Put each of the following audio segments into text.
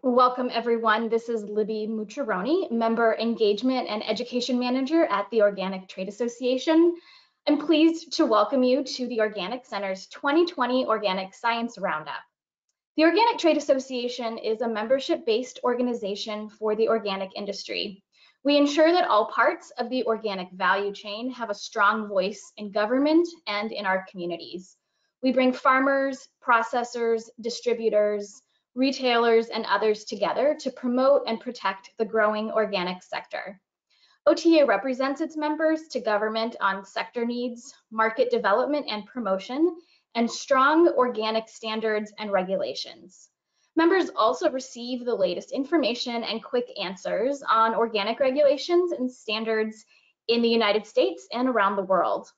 Welcome everyone. This is Libby Mucciaroni, Member Engagement and Education Manager at the Organic Trade Association. I'm pleased to welcome you to the Organic Center's 2020 Organic Science Roundup. The Organic Trade Association is a membership-based organization for the organic industry. We ensure that all parts of the organic value chain have a strong voice in government and in our communities. We bring farmers, processors, distributors, retailers, and others together to promote and protect the growing organic sector. OTA represents its members to government on sector needs, market development and promotion, and strong organic standards and regulations. Members also receive the latest information and quick answers on organic regulations and standards in the United States and around the world.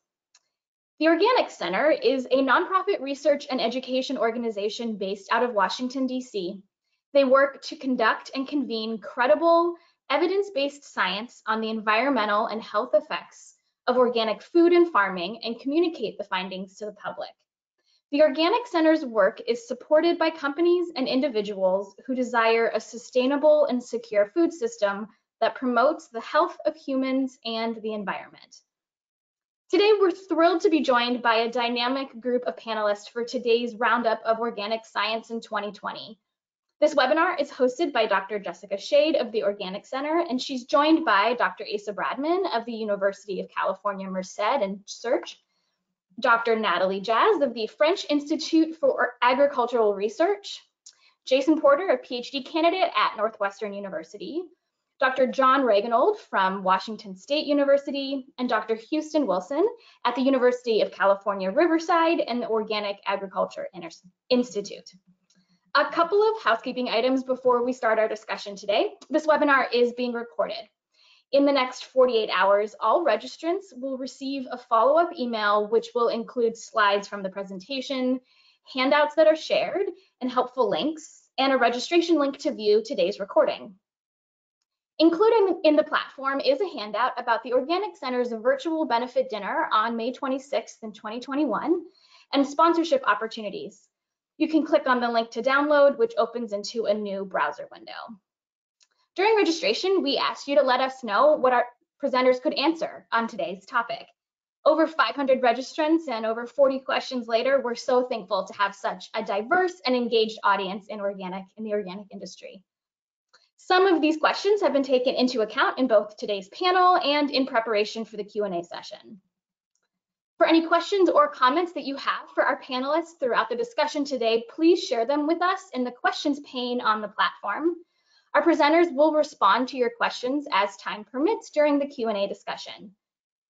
The Organic Center is a nonprofit research and education organization based out of Washington, D.C. They work to conduct and convene credible, evidence-based science on the environmental and health effects of organic food and farming and communicate the findings to the public. The Organic Center's work is supported by companies and individuals who desire a sustainable and secure food system that promotes the health of humans and the environment. Today, we're thrilled to be joined by a dynamic group of panelists for today's Roundup of Organic Science in 2020. This webinar is hosted by Dr. Jessica Shade of the Organic Center, and she's joined by Dr. Asa Bradman of the University of California, Merced and CERCH, Dr. Nathalie Jazz of the French Institute for Agricultural Research, Jayson Porter, a PhD candidate at Northwestern University, Dr. John Reganold from Washington State University, and Dr. Houston Wilson at the University of California, Riverside and the Organic Agriculture Institute. A couple of housekeeping items before we start our discussion today. This webinar is being recorded. In the next 48 hours, all registrants will receive a follow-up email which will include slides from the presentation, handouts that are shared, and helpful links, and a registration link to view today's recording. Included in the platform is a handout about the Organic Center's virtual benefit dinner on May 26th in 2021 and sponsorship opportunities. You can click on the link to download, which opens into a new browser window. During registration, we asked you to let us know what our presenters could answer on today's topic. Over 500 registrants and over 40 questions later, we're so thankful to have such a diverse and engaged audience in the organic industry. Some of these questions have been taken into account in both today's panel and in preparation for the Q&A session. For any questions or comments that you have for our panelists throughout the discussion today, please share them with us in the questions pane on the platform. Our presenters will respond to your questions as time permits during the Q&A discussion.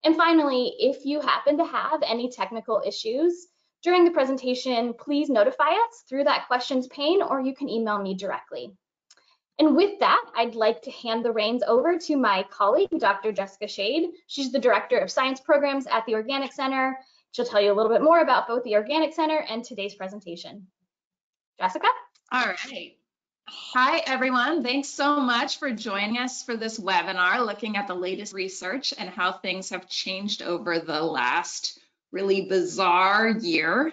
And finally, if you happen to have any technical issues during the presentation, please notify us through that questions pane, or you can email me directly. And with that, I'd like to hand the reins over to my colleague, Dr. Jessica Shade. She's the Director of Science Programs at the Organic Center. She'll tell you a little bit more about both the Organic Center and today's presentation. Jessica? All right. Hi, everyone. Thanks so much for joining us for this webinar, looking at the latest research and how things have changed over the last really bizarre year.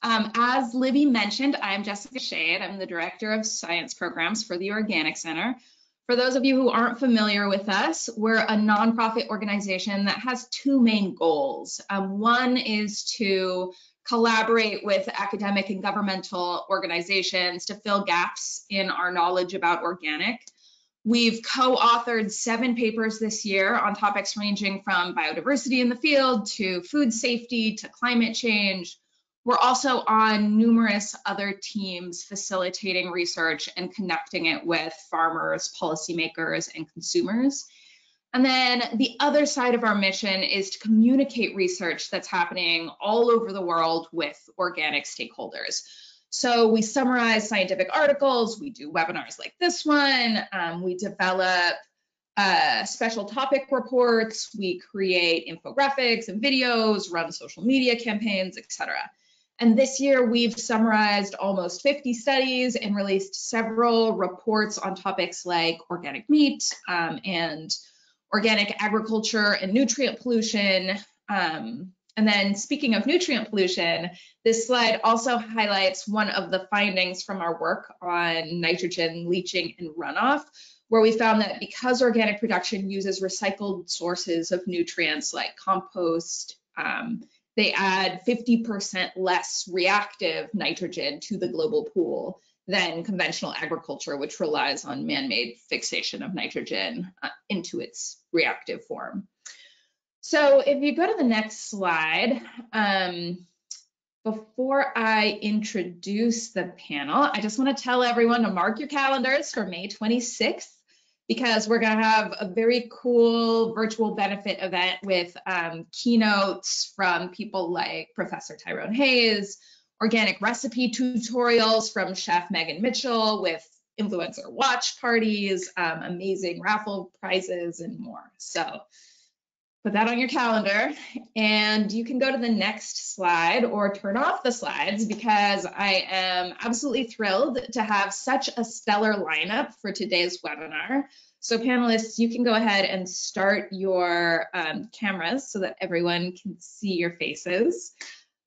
As Libby mentioned, I'm Jessica Shade. I'm the Director of Science Programs for the Organic Center. For those of you who aren't familiar with us, we're a nonprofit organization that has two main goals. One is to collaborate with academic and governmental organizations to fill gaps in our knowledge about organic. We've co-authored 7 papers this year on topics ranging from biodiversity in the field to food safety to climate change. We're also on numerous other teams facilitating research and connecting it with farmers, policymakers, and consumers. And then the other side of our mission is to communicate research that's happening all over the world with organic stakeholders. So we summarize scientific articles, we do webinars like this one, we develop special topic reports, we create infographics and videos, run social media campaigns, etc. And this year we've summarized almost 50 studies and released several reports on topics like organic meat and organic agriculture and nutrient pollution, And then speaking of nutrient pollution, this slide also highlights one of the findings from our work on nitrogen leaching and runoff, where we found that because organic production uses recycled sources of nutrients like compost, they add 50% less reactive nitrogen to the global pool than conventional agriculture, which relies on man-made fixation of nitrogen into its reactive form. So if you go to the next slide, before I introduce the panel, I just want to tell everyone to mark your calendars for May 26th, because we're going to have a very cool virtual benefit event with keynotes from people like Professor Tyrone Hayes, organic recipe tutorials from Chef Megan Mitchell, with influencer watch parties, amazing raffle prizes, and more. So put that on your calendar, and you can go to the next slide or turn off the slides, because I am absolutely thrilled to have such a stellar lineup for today's webinar. So panelists, you can go ahead and start your cameras so that everyone can see your faces.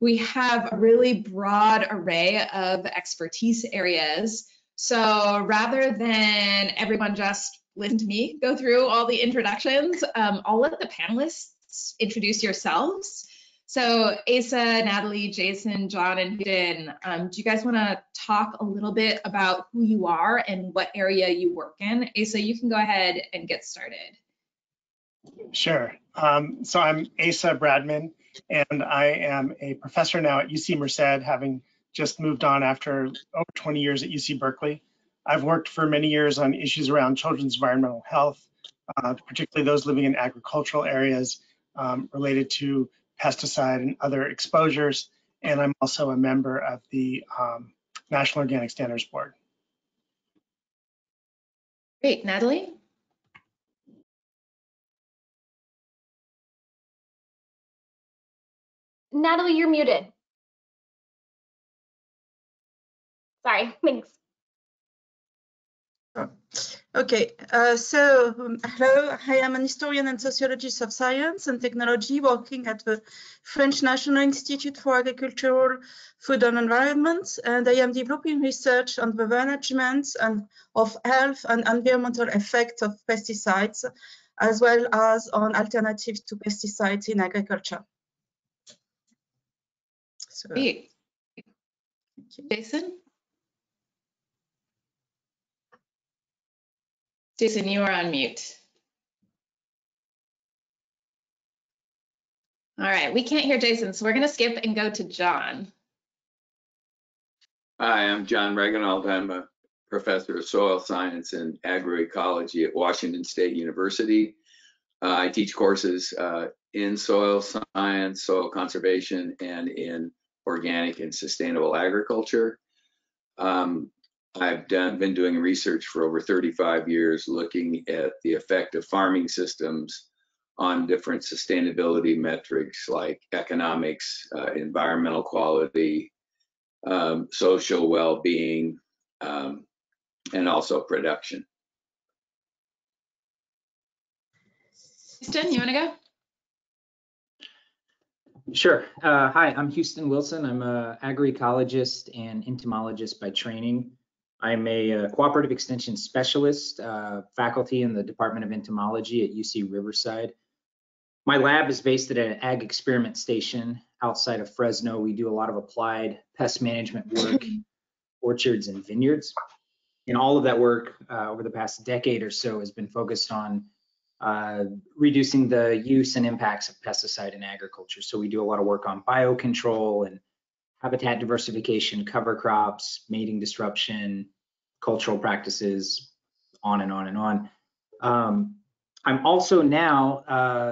We have a really broad array of expertise areas. So rather than everyone just listen to me go through all the introductions, I'll let the panelists introduce yourselves. So Asa, Nathalie, Jayson, John, and Houston, do you guys want to talk a little bit about who you are and what area you work in? Asa, you can go ahead and get started. Sure. So I'm Asa Bradman, and I am a professor now at UC Merced, having just moved on after over 20 years at UC Berkeley. I've worked for many years on issues around children's environmental health, particularly those living in agricultural areas related to pesticide and other exposures. And I'm also a member of the National Organic Standards Board. Great, Nathalie? Nathalie, you're muted. Sorry, thanks. Okay, hello, I am an historian and sociologist of science and technology working at the French National Institute for Agricultural, Food and Environment, and I am developing research on the management of health and environmental effects of pesticides, as well as on alternatives to pesticides in agriculture. So, Great. Jayson? Jayson, you are on mute. All right, we can't hear Jayson, so we're going to skip and go to John. Hi, I'm John Reganold. I'm a professor of soil science and agroecology at Washington State University. I teach courses in soil science, soil conservation, and in organic and sustainable agriculture. I've been doing research for over 35 years looking at the effect of farming systems on different sustainability metrics like economics, environmental quality, social well-being, and also production. Houston, you want to go? Sure. Hi, I'm Houston Wilson. I'm an agroecologist and entomologist by training. I'm a cooperative extension specialist, faculty in the Department of Entomology at UC Riverside. My lab is based at an ag experiment station outside of Fresno. We do a lot of applied pest management work, orchards and vineyards. And all of that work over the past decade or so has been focused on reducing the use and impacts of pesticide in agriculture. So we do a lot of work on biocontrol and habitat diversification, cover crops, mating disruption, cultural practices, on and on and on. I'm also now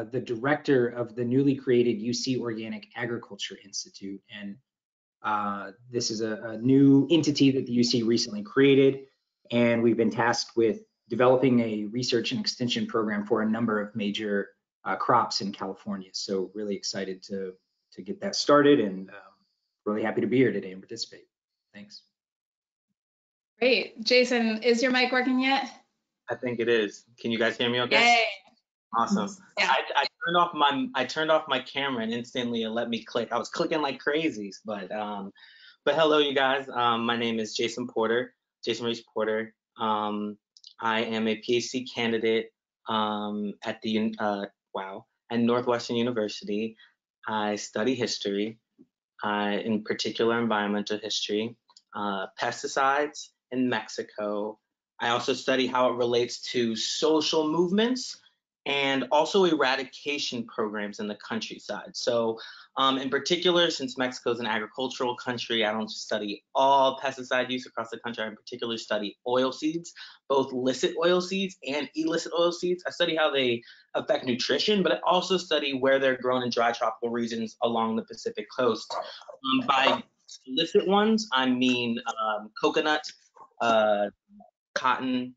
the director of the newly created UC Organic Agriculture Institute. And this is a new entity that the UC recently created. And we've been tasked with developing a research and extension program for a number of major crops in California. So really excited to get that started, and really happy to be here today and participate. Thanks. Great. Jayson, is your mic working yet? I think it is. Can you guys hear me okay? Yay. Awesome. Yeah. I turned off my camera and instantly it let me click. I was clicking like crazy, but hello, you guys. My name is Jayson Reese Porter. I am a PhD candidate at at Northwestern University. I study history, in particular environmental history, pesticides in Mexico. I also study how it relates to social movements and also eradication programs in the countryside. So in particular, since Mexico is an agricultural country, I don't study all pesticide use across the country. I in particular study oil seeds, both licit oil seeds and illicit oil seeds. I study how they affect nutrition, but I also study where they're grown in dry tropical regions along the Pacific coast. By illicit ones, I mean coconut, cotton,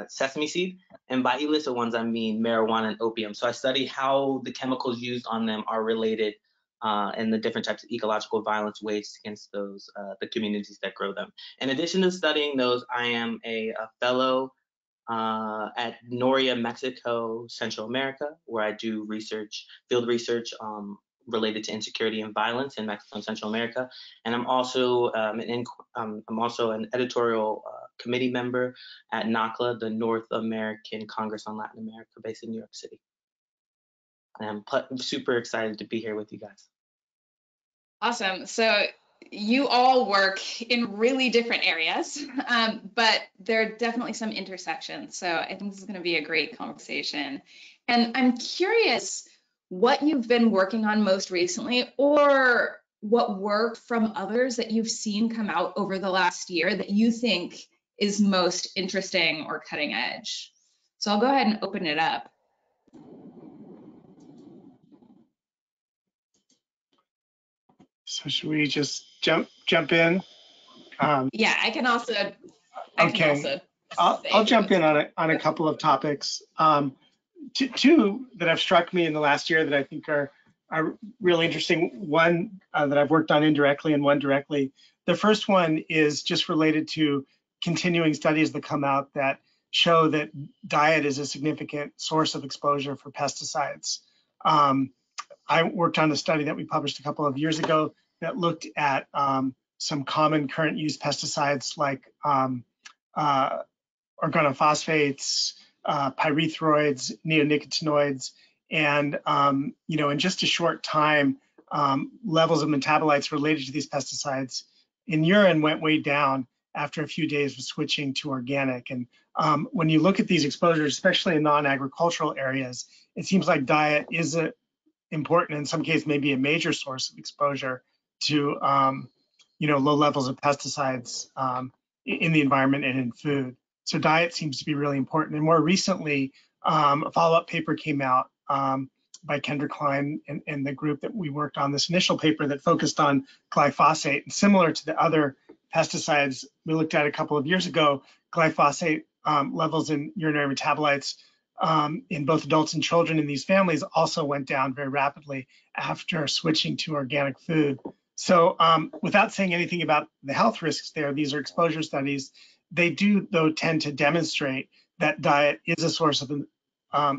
sesame seed, and by illicit ones, I mean marijuana and opium. So I study how the chemicals used on them are related and the different types of ecological violence waged against those, the communities that grow them. In addition to studying those, I am a fellow at NORIA, Mexico, Central America, where I do field research related to insecurity and violence in Mexico and Central America. And I'm also an editorial committee member at NACLA, the North American Congress on Latin America, based in New York City. And I'm super excited to be here with you guys. Awesome. So you all work in really different areas, but there are definitely some intersections. So I think this is going to be a great conversation. And I'm curious what you've been working on most recently, or what work from others that you've seen come out over the last year that you think is most interesting or cutting edge. So I'll go ahead and open it up. So should we just jump in? Yeah, I can also. I'll jump in on a couple of topics. Two that have struck me in the last year that I think are really interesting. One that I've worked on indirectly and one directly. The first one is just related to continuing studies that come out that show that diet is a significant source of exposure for pesticides. I worked on a study that we published a couple of years ago that looked at some common current use pesticides like organophosphates, pyrethroids, neonicotinoids, and in just a short time, levels of metabolites related to these pesticides in urine went way down after a few days of switching to organic. And when you look at these exposures, especially in non-agricultural areas, it seems like diet is important, in some cases, maybe a major source of exposure to low levels of pesticides in the environment and in food. So diet seems to be really important. And more recently, a follow-up paper came out by Kendra Klein and the group that we worked on, this initial paper that focused on glyphosate. And similar to the other pesticides we looked at a couple of years ago, glyphosate levels in urinary metabolites in both adults and children in these families also went down very rapidly after switching to organic food. So without saying anything about the health risks there, these are exposure studies. They do, though, tend to demonstrate that diet is a source of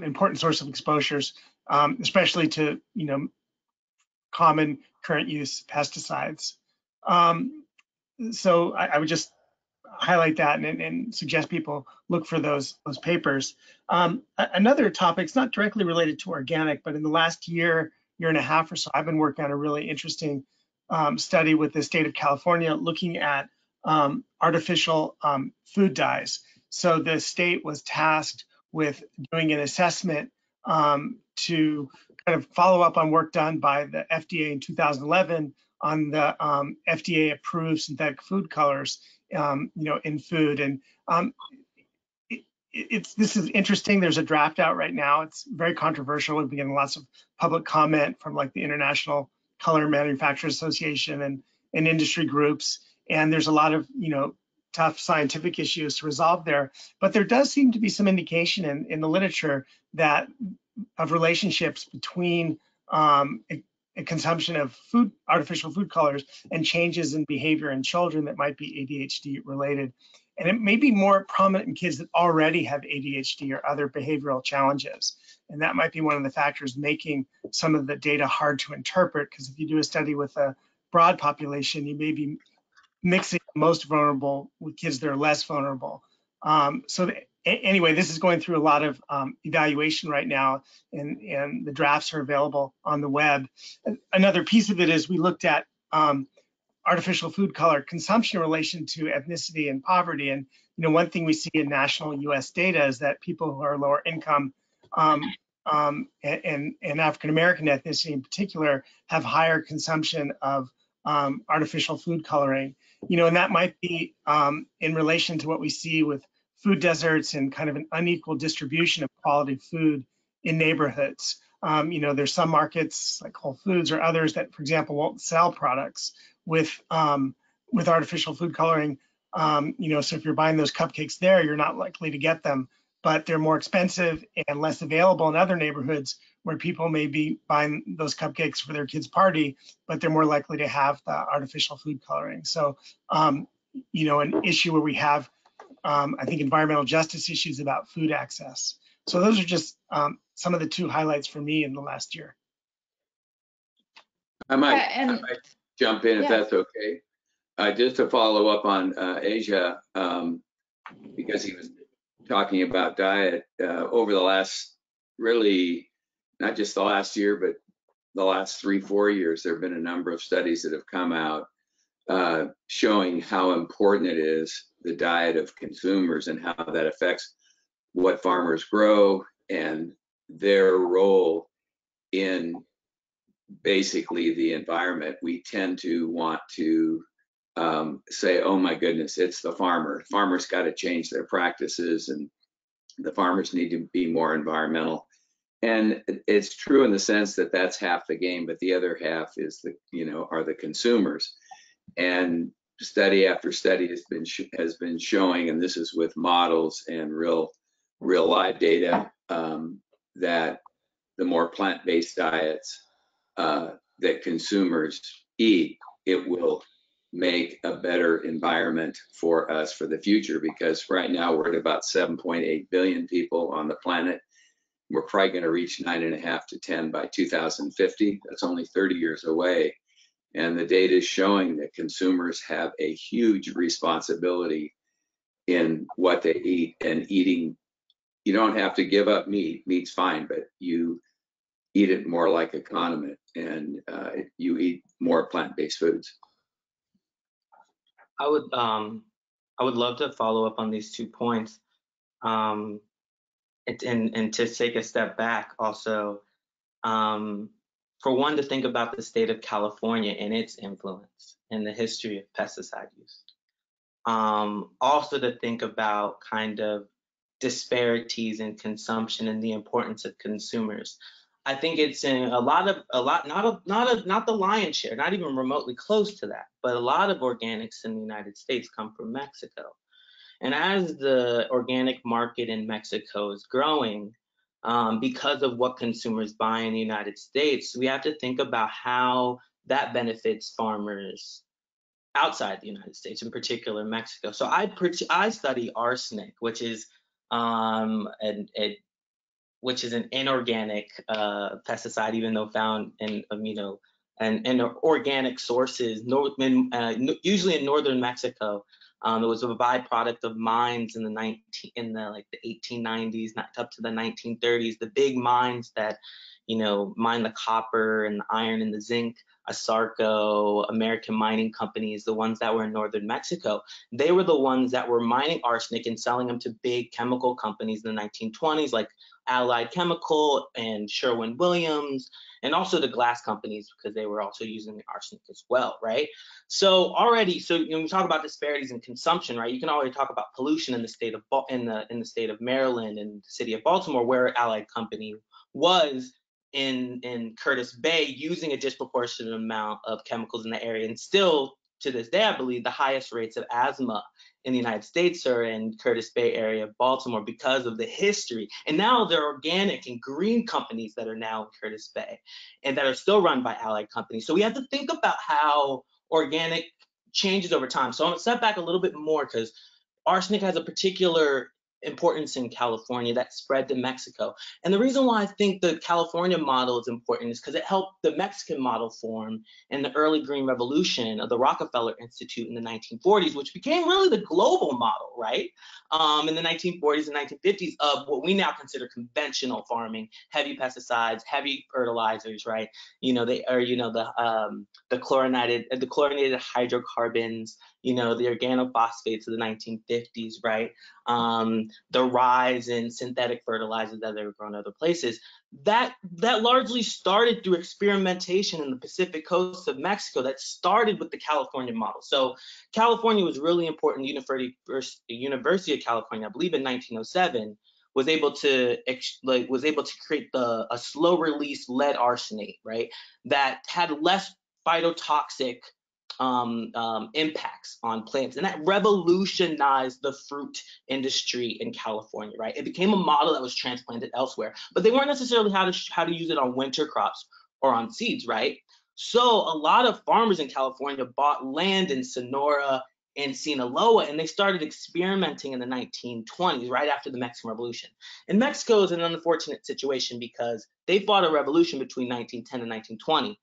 important source of exposures, especially to common current use pesticides. So I would just highlight that and suggest people look for those papers. Another topic, it's not directly related to organic, but in the last year and a half or so, I've been working on a really interesting study with the state of California looking at artificial food dyes. So the state was tasked with doing an assessment to kind of follow up on work done by the FDA in 2011 on the FDA-approved synthetic food colors, in food. And this is interesting. There's a draft out right now. It's very controversial. We've been getting lots of public comment from like the International Color Manufacturers Association and industry groups. And there's a lot of, tough scientific issues to resolve there. But there does seem to be some indication in the literature that of relationships between a consumption of artificial food colors and changes in behavior in children that might be ADHD related. And it may be more prominent in kids that already have ADHD or other behavioral challenges. And that might be one of the factors making some of the data hard to interpret, because if you do a study with a broad population, you may be mixing most vulnerable with kids that are less vulnerable. Anyway, this is going through a lot of evaluation right now, and the drafts are available on the web. Another piece of it is we looked at artificial food color consumption in relation to ethnicity and poverty. And one thing we see in national US data is that people who are lower income and African American ethnicity in particular have higher consumption of artificial food coloring. And that might be in relation to what we see with food deserts and kind of an unequal distribution of quality food in neighborhoods. There's some markets like Whole Foods or others that, for example, won't sell products with artificial food coloring. So if you're buying those cupcakes there, you're not likely to get them, but they're more expensive and less available in other neighborhoods where people may be buying those cupcakes for their kids' party, but they're more likely to have the artificial food coloring. So, an issue where we have, I think, environmental justice issues about food access. So those are just some of the two highlights for me in the last year. I might jump in if that's okay. Just to follow up on Asia, because he was talking about diet over the last, really, not just the last year, but the last 3-4 years, there have been a number of studies that have come out showing how important it is, the diet of consumers, and how that affects what farmers grow and their role in basically the environment. We tend to want to say, oh my goodness, it's the farmer. Farmers got to change their practices, and the farmers need to be more environmental. And it's true in the sense that that's half the game, but the other half is are the consumers. And study after study has been showing, and this is with models and real live data, that the more plant-based diets that consumers eat, it will make a better environment for us for the future, because right now we're at about 7.8 billion people on the planet. We're probably going to reach 9.5 to 10 by 2050. That's only 30 years away. And the data is showing that consumers have a huge responsibility in what they eat. And eating, you don't have to give up meat. Meat's fine, but you eat it more like a condiment, and you eat more plant-based foods. I would love to follow up on these 2 points, and to take a step back also, for one, to think about the state of California and its influence in the history of pesticide use. Also to think about kind of disparities in consumption and the importance of consumers. I think it's in not the lion's share, not even remotely close to that, but a lot of organics in the United States come from Mexico. And as the organic market in Mexico is growing, because of what consumers buy in the United States, we have to think about how that benefits farmers outside the United States, in particular Mexico. So I study arsenic, which is an inorganic pesticide, even though found in and organic sources, usually in northern Mexico. It was a byproduct of mines in the 1890s, up to the 1930s. The big mines that mine the copper and the iron and the zinc, ASARCO, American Mining Companies, the ones that were in northern Mexico, they were the ones that were mining arsenic and selling them to big chemical companies in the 1920s, like Allied Chemical and Sherwin-Williams, and also the glass companies, because they were also using the arsenic as well, right? So when we talk about disparities in consumption, right, you can already talk about pollution in the state of in the state of Maryland and the city of Baltimore, where Allied Company was in Curtis Bay, using a disproportionate amount of chemicals in the area. And still to this day, I believe the highest rates of asthma in the United States are in Curtis Bay area of Baltimore, because of the history. And now there are organic and green companies that are now in Curtis Bay and that are still run by Allied Companies. So we have to think about how organic changes over time. So I'm gonna step back a little bit more, because arsenic has a particular importance in California that spread to Mexico. And the reason why I think the California model is important is because it helped the Mexican model form in the early Green Revolution of the Rockefeller Institute in the 1940s, which became really the global model, right? In the 1940s and 1950s of what we now consider conventional farming, heavy pesticides, heavy fertilizers, right? You know, they are, you know, the chlorinated hydrocarbons, you know, the organophosphates of the 1950s, right? The rise in synthetic fertilizers that they were grown other places. That largely started through experimentation in the Pacific coast of Mexico that started with the California model. So California was really important. University of California, I believe in 1907, was able to create a slow release lead arsenate, right? That had less phytotoxic impacts on plants, and that revolutionized the fruit industry in California, right? It became a model that was transplanted elsewhere, but they weren't necessarily how to use it on winter crops or on seeds, right? So a lot of farmers in California bought land in Sonora and Sinaloa, and they started experimenting in the 1920s, right after the Mexican Revolution. And Mexico is an unfortunate situation because they fought a revolution between 1910 and 1920.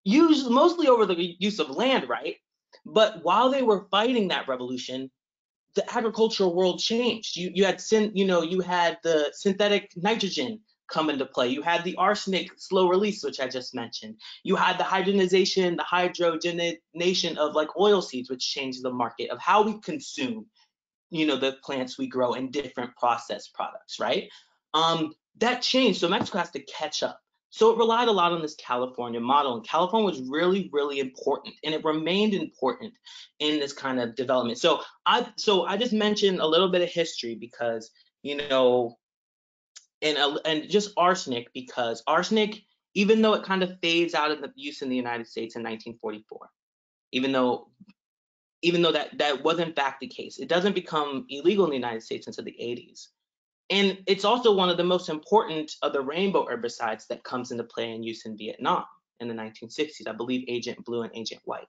Used mostly over the use of land, right? But while they were fighting that revolution, the agricultural world changed. You had the synthetic nitrogen come into play. You had the arsenic slow release, which I just mentioned. You had the hydrogenation of like oil seeds, which changed the market of how we consume, you know, the plants we grow in different processed products, right? That changed, so Mexico has to catch up. So it relied a lot on this California model, and California was really, really important, and it remained important in this kind of development. So I just mentioned a little bit of history because, you know, and just arsenic, because arsenic, even though it kind of fades out of the use in the United States in 1944, even though that was in fact the case, it doesn't become illegal in the United States until the 80s. And it's also one of the most important of the rainbow herbicides that comes into play and use in Vietnam in the 1960s. I believe Agent Blue and Agent White,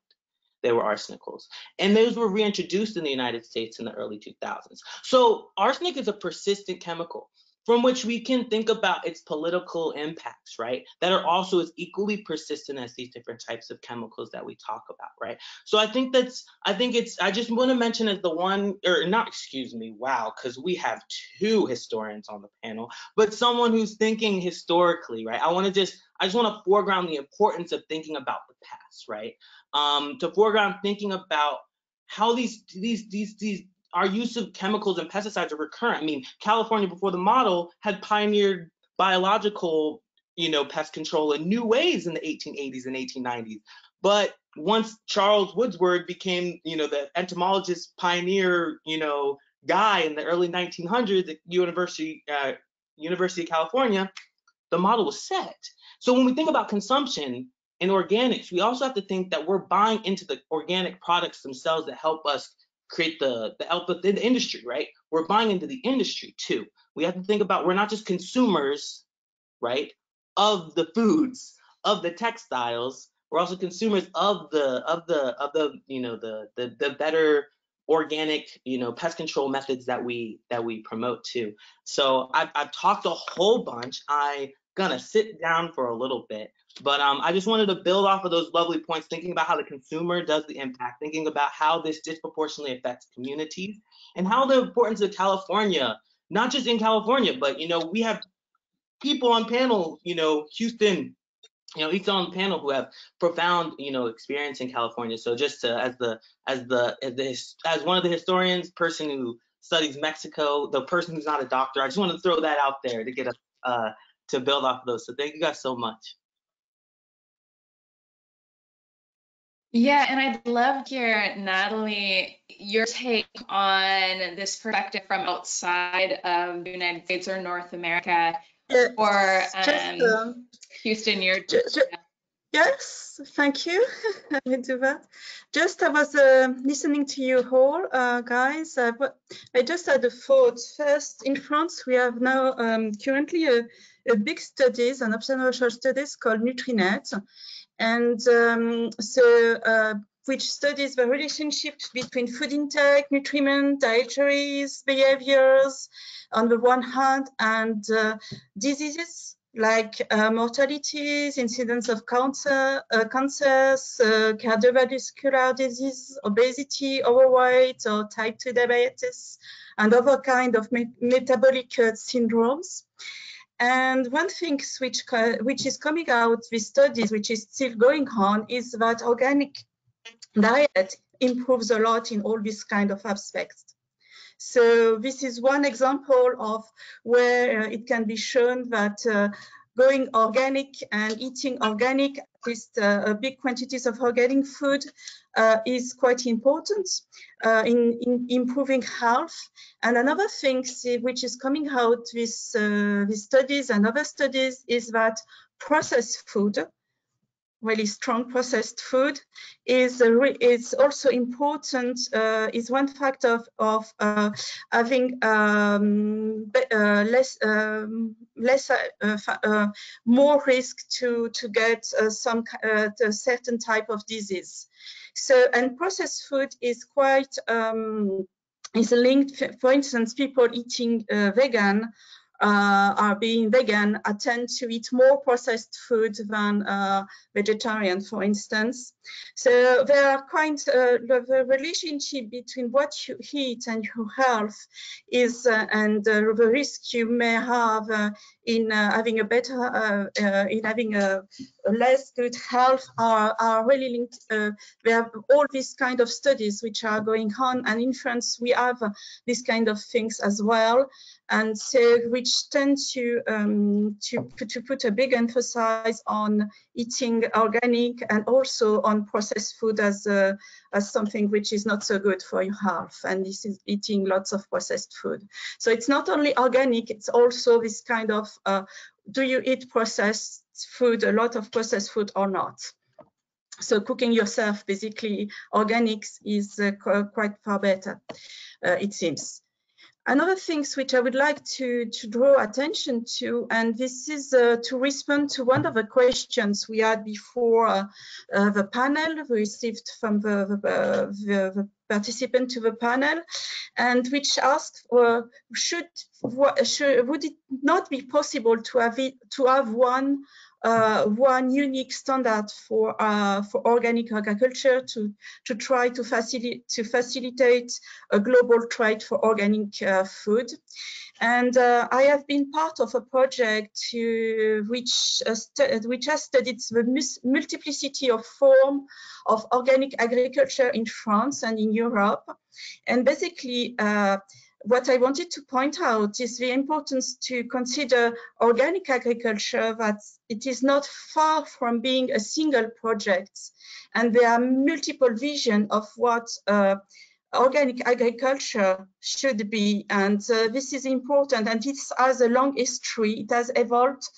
they were arsenicals. And those were reintroduced in the United States in the early 2000s. So arsenic is a persistent chemical from which we can think about its political impacts, right? That are also as equally persistent as these different types of chemicals that we talk about, right? So I just want to mention as the one, or not, excuse me, wow, because we have two historians on the panel, but someone who's thinking historically, right? I just want to foreground the importance of thinking about the past, right? To foreground thinking about how our use of chemicals and pesticides are recurrent. I mean, California before the model had pioneered biological, you know, pest control in new ways in the 1880s and 1890s. But once Charles Woodsworth became, you know, the entomologist pioneer, you know, guy in the early 1900s at University of California, the model was set. So when we think about consumption in organics, we also have to think that we're buying into the organic products themselves that help us create the industry, right? We're buying into the industry too. We have to think about, we're not just consumers, right, of the foods, of the textiles. We're also consumers of the you know, the better organic, you know, pest control methods that we promote too. So I've talked a whole bunch. I'm gonna sit down for a little bit. But I just wanted to build off of those lovely points, thinking about how the consumer does the impact, thinking about how this disproportionately affects communities, and how the importance of California, not just in California, but, you know, we have people on panel, you know, Houston, you know, each on the panel who have profound, you know, experience in California. So just to, as one of the historians, person who studies Mexico, the person who's not a doctor, I just want to throw that out there to get to build off of those. So thank you guys so much. Yeah, and I'd love to hear, Nathalie, your take on this perspective from outside of the United States or North America, or Houston, Yes, thank you. I will do that. Just I was listening to you all, guys. I just had a thought. First, in France, we have now currently a big studies, an observational studies called NutriNet. And which studies the relationship between food intake, nutriment, dietaries, behaviors on the one hand, and diseases like mortalities, incidence of cancers, cardiovascular disease, obesity, overweight, or type 2 diabetes, and other kind of metabolic syndromes. And one thing which is coming out with studies, which is still going on, is that organic diet improves a lot in all these kind of aspects. So this is one example of where it can be shown that going organic and eating organic, at least big quantities of organic food, is quite important in improving health. And another thing which is coming out with studies and other studies is that processed food, really strong processed food, is also important, is one factor of having more risk to get some certain type of disease. So, and processed food is quite is linked. For instance, people eating vegan are being vegan tend to eat more processed food than vegetarian, for instance. So there are the relationship between what you eat and your health is, and the risk you may have in having a better, in having a less good health are really linked. We have all these kind of studies which are going on, and in France we have these kind of things as well. And so, which tend to put a big emphasis on eating organic and also on processed food as something which is not so good for your health. And this is eating lots of processed food. So it's not only organic; it's also this kind of do you eat processed food, a lot of processed food or not? So cooking yourself, basically, organics is quite far better, it seems. Another things which I would like to draw attention to, and this is to respond to one of the questions we had before the panel we received from the participant to the panel, and which asked, would it not be possible to have one unique standard for organic agriculture to try to facilitate a global trade for organic food. And I have been part of a project which has studied the multiplicity of forms of organic agriculture in France and in Europe. And basically, what I wanted to point out is the importance to consider organic agriculture, that it is not far from being a single project. And there are multiple visions of what organic agriculture should be. And this is important. And it has a long history. It has evolved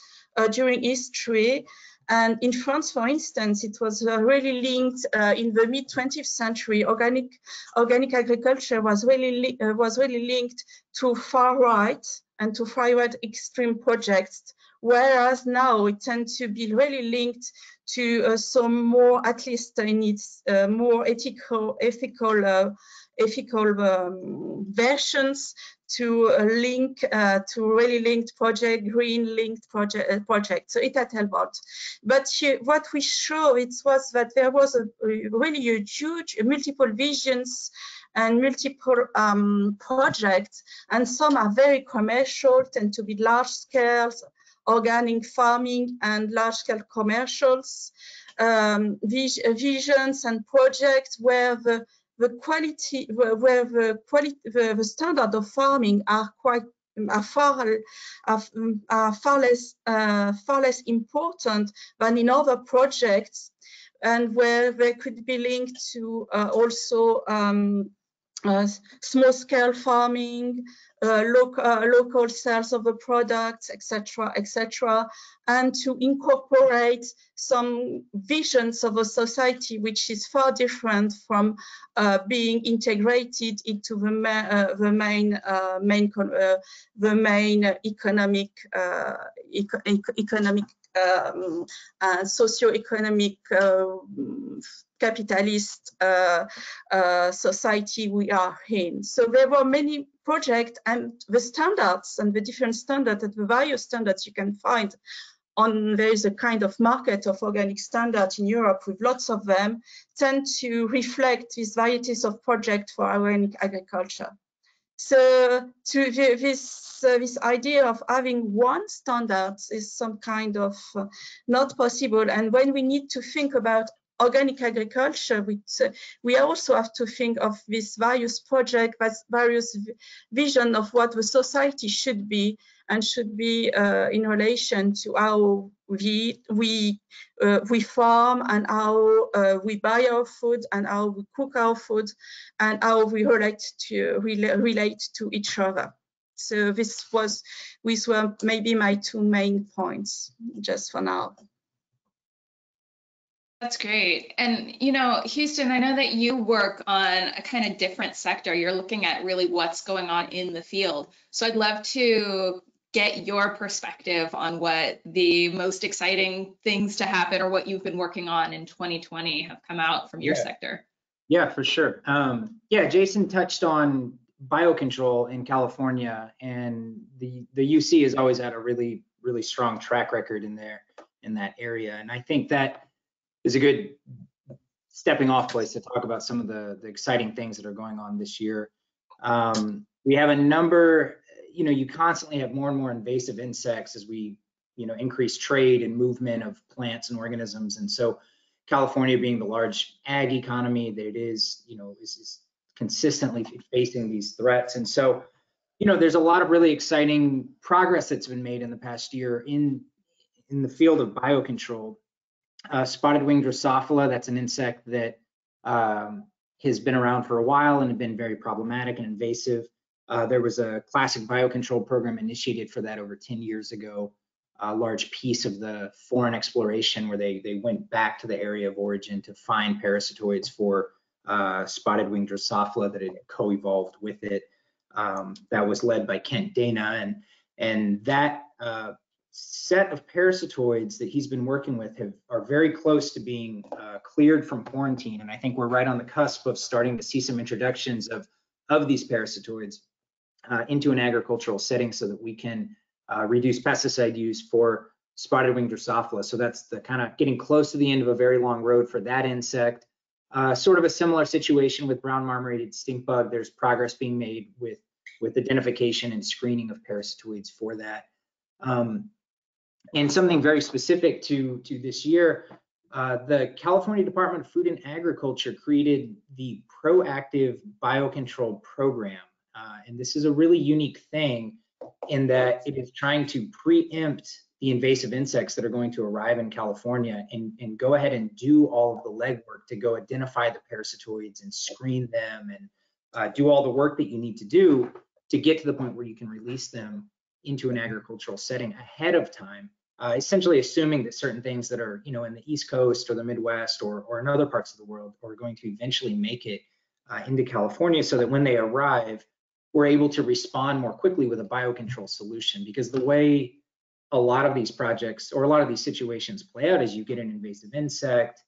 during history. And in France, for instance, it was really linked in the mid-20th century. Organic agriculture was really linked to far right and to far right extreme projects, whereas now it tends to be really linked to some more, at least in its more ethical versions, to link to really linked project, green linked project. So it had helped. But what we show was that there was a really huge multiple visions and multiple projects, and some are very commercial, tend to be large scale organic farming and large scale commercials, visions and projects where the standard of farming are far less important than in other projects, and where they could be linked to also small scale farming, local sales of the products, etc., and to incorporate some visions of a society which is far different from being integrated into the main economic socioeconomic capitalist society we are in. So there were many projects, and the standards and the different standards and the various standards you can find on, there is a kind of market of organic standards in Europe with lots of them, tend to reflect these varieties of projects for organic agriculture. So this idea of having one standard is some kind of not possible. And when we need to think about organic agriculture, we also have to think of these various projects, various vision of what the society should be, and should be in relation to how we farm, and how we buy our food, and how we cook our food, and how we relate to each other. So these were maybe my two main points just for now. That's great. And, you know, Houston, I know that you work on a kind of different sector. You're looking at really what's going on in the field. So I'd love to get your perspective on what the most exciting things to happen, or what you've been working on in 2020 have come out from your sector. Yeah, for sure. Yeah, Jayson touched on biocontrol in California, and the UC has always had a really strong track record in that area. And I think that is a good stepping off place to talk about some of the exciting things that are going on this year. We have a number, you know, you constantly have more and more invasive insects as we, you know, increase trade and movement of plants and organisms. And so California, being the large ag economy that it is, you know, is consistently facing these threats. And so, you know, there's a lot of really exciting progress that's been made in the past year in the field of biocontrol. Spotted wing Drosophila, that's an insect that has been around for a while and have been very problematic and invasive. There was a classic biocontrol program initiated for that over 10 years ago, a large piece of the foreign exploration where they went back to the area of origin to find parasitoids for spotted wing Drosophila that had co-evolved with it. That was led by Kent Dana, and that set of parasitoids that he's been working with are very close to being cleared from quarantine. And I think we're right on the cusp of starting to see some introductions of these parasitoids into an agricultural setting so that we can reduce pesticide use for spotted wing Drosophila. So that's the kind of getting close to the end of a very long road for that insect. Sort of a similar situation with brown marmorated stink bug. There's progress being made with identification and screening of parasitoids for that. And something very specific to this year, the California Department of Food and Agriculture created the Proactive Biocontrol Program. And this is a really unique thing in that it is trying to preempt the invasive insects that are going to arrive in California and go ahead and do all of the legwork to go identify the parasitoids and screen them and do all the work that you need to do to get to the point where you can release them into an agricultural setting ahead of time, essentially assuming that certain things that are, you know, in the East Coast or the Midwest or in other parts of the world are going to eventually make it into California, so that when they arrive, we're able to respond more quickly with a biocontrol solution. Because the way a lot of these projects or a lot of these situations play out is you get an invasive insect,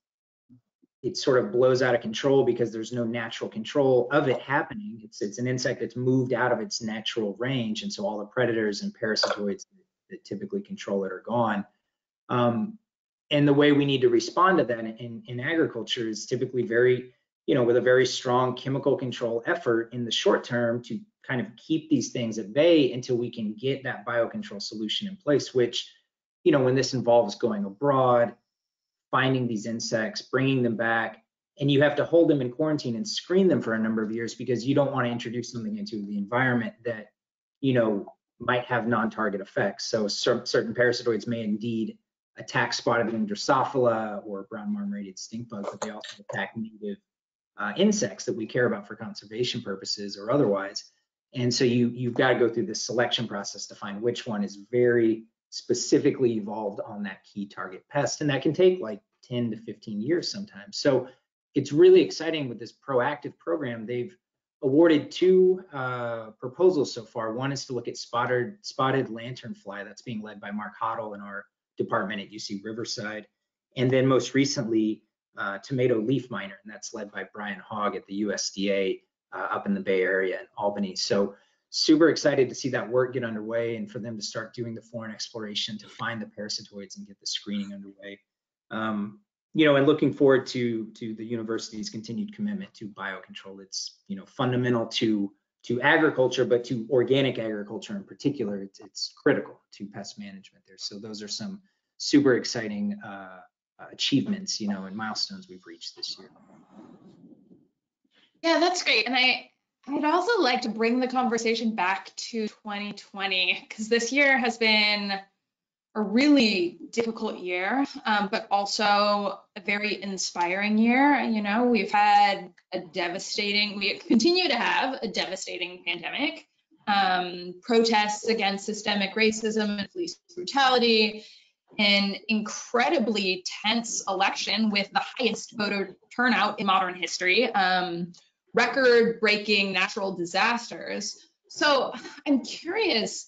it sort of blows out of control because there's no natural control of it happening. It's an insect that's moved out of its natural range, and so all the predators and parasitoids that typically control it are gone. And the way we need to respond to that in agriculture is typically very, you know, with a very strong chemical control effort in the short term to kind of keep these things at bay until we can get that biocontrol solution in place, which, you know, when this involves going abroad, finding these insects, bringing them back, and you have to hold them in quarantine and screen them for a number of years because you don't want to introduce something into the environment that, you know, might have non-target effects. So certain parasitoids may indeed attack spotted wing Drosophila or brown marmorated stink bug, but they also attack native insects that we care about for conservation purposes or otherwise. And so you've got to go through this selection process to find which one is very specifically evolved on that key target pest. And that can take like 10 to 15 years sometimes. So it's really exciting with this proactive program. They've awarded two proposals so far. One is to look at spotted lanternfly. That's being led by Mark Hoddle in our department at UC Riverside, and then most recently, tomato leaf miner, and that's led by Brian Hogg at the USDA up in the Bay Area in Albany. So super excited to see that work get underway and for them to start doing the foreign exploration to find the parasitoids and get the screening underway. You know, and looking forward to the university's continued commitment to biocontrol. It's, you know, fundamental to agriculture, but to organic agriculture in particular, it's critical to pest management there. So those are some super exciting achievements, you know, and milestones we've reached this year. Yeah, that's great. And I'd also like to bring the conversation back to 2020, because this year has been a really difficult year, but also a very inspiring year. You know, we continue to have a devastating pandemic, protests against systemic racism and police brutality, an incredibly tense election with the highest voter turnout in modern history, record-breaking natural disasters. So I'm curious,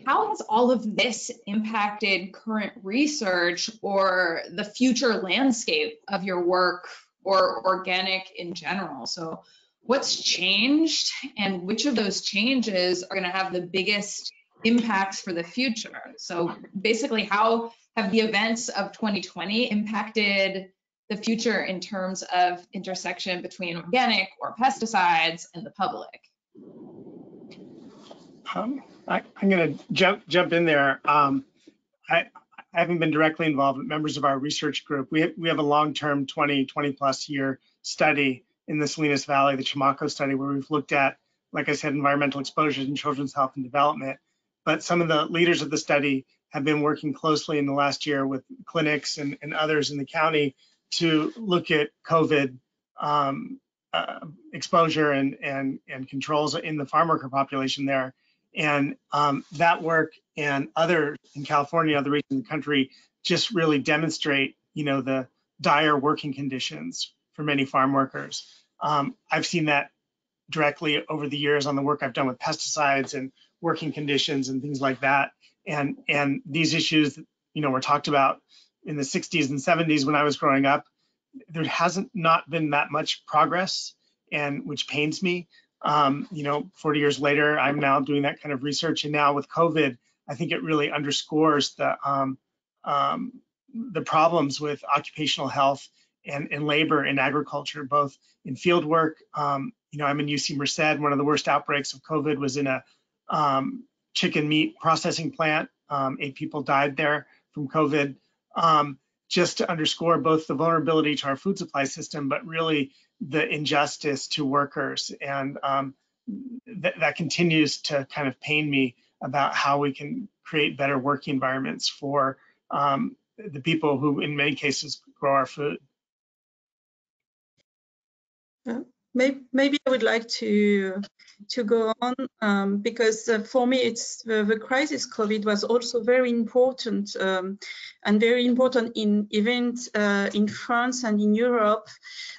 how has all of this impacted current research or the future landscape of your work or organic in general? So what's changed, and which of those changes are going to have the biggest impacts for the future? So basically, how have the events of 2020 impacted the future in terms of intersection between organic or pesticides and the public? I'm going to jump in there. I haven't been directly involved, but members of our research group, we have a long-term 20 plus year study in the Salinas Valley, the Chamaco study, where we've looked at, like I said, environmental exposures in children's health and development. But some of the leaders of the study have been working closely in the last year with clinics and others in the county to look at COVID exposure and controls in the farm worker population there. And that work and other in California, other regions of the country, just really demonstrate, you know, the dire working conditions for many farm workers. I've seen that directly over the years on the work I've done with pesticides and working conditions and things like that. And these issues, you know, were talked about in the 60s and 70s when I was growing up. There hasn't not been that much progress, and which pains me. You know, 40 years later, I'm now doing that kind of research, and now with COVID, I think it really underscores the problems with occupational health and labor in agriculture, both in field work. You know, I'm in UC Merced. One of the worst outbreaks of COVID was in a chicken meat processing plant. 8 people died there from COVID. Just to underscore both the vulnerability to our food supply system, but really the injustice to workers. And that continues to kind of pain me about how we can create better working environments for the people who, in many cases, grow our food. Maybe I would like to go on because for me, it's the crisis COVID was also very important and very important in events in France and in Europe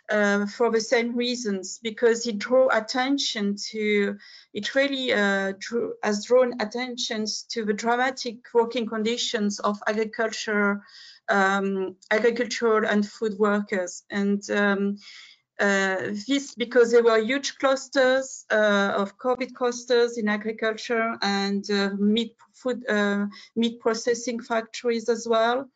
for the same reasons, because it drew attention to, it really has drawn attention to the dramatic working conditions of agricultural and food workers. And this because there were huge clusters of COVID clusters in agriculture and meat processing factories as well,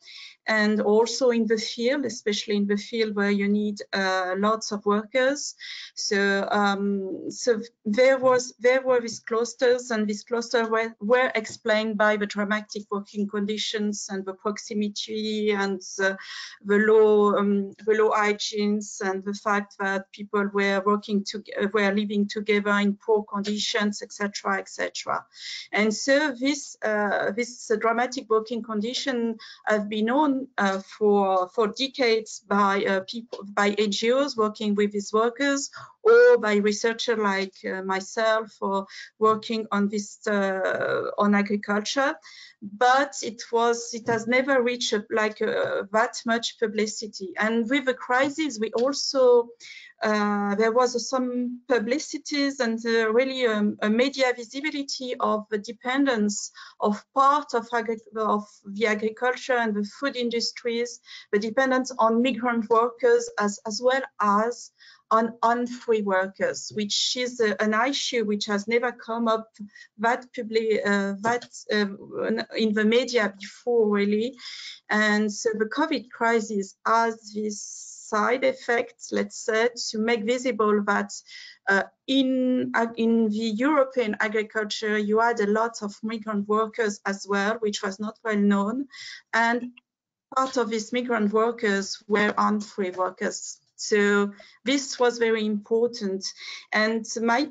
and also in the field, especially in the field where you need lots of workers. So there were these clusters, and these clusters were explained by the dramatic working conditions and the proximity and the low hygienes and the fact that people were were living together in poor conditions, etc., etc. And so this dramatic working condition have been known for decades by NGOs working with these workers, or by researchers like myself, or working on this on agriculture. But it has never reached that much publicity. And with the crisis, we also there was some publicities and really a media visibility of the dependence of part of the agriculture and the food industries, the dependence on migrant workers as well as on unfree workers, which is an issue which has never come up in the media before, really. And so the COVID crisis has this side effect, let's say, to make visible that in the European agriculture, you had a lot of migrant workers as well, which was not well known. And part of these migrant workers were unfree workers. So this was very important. And my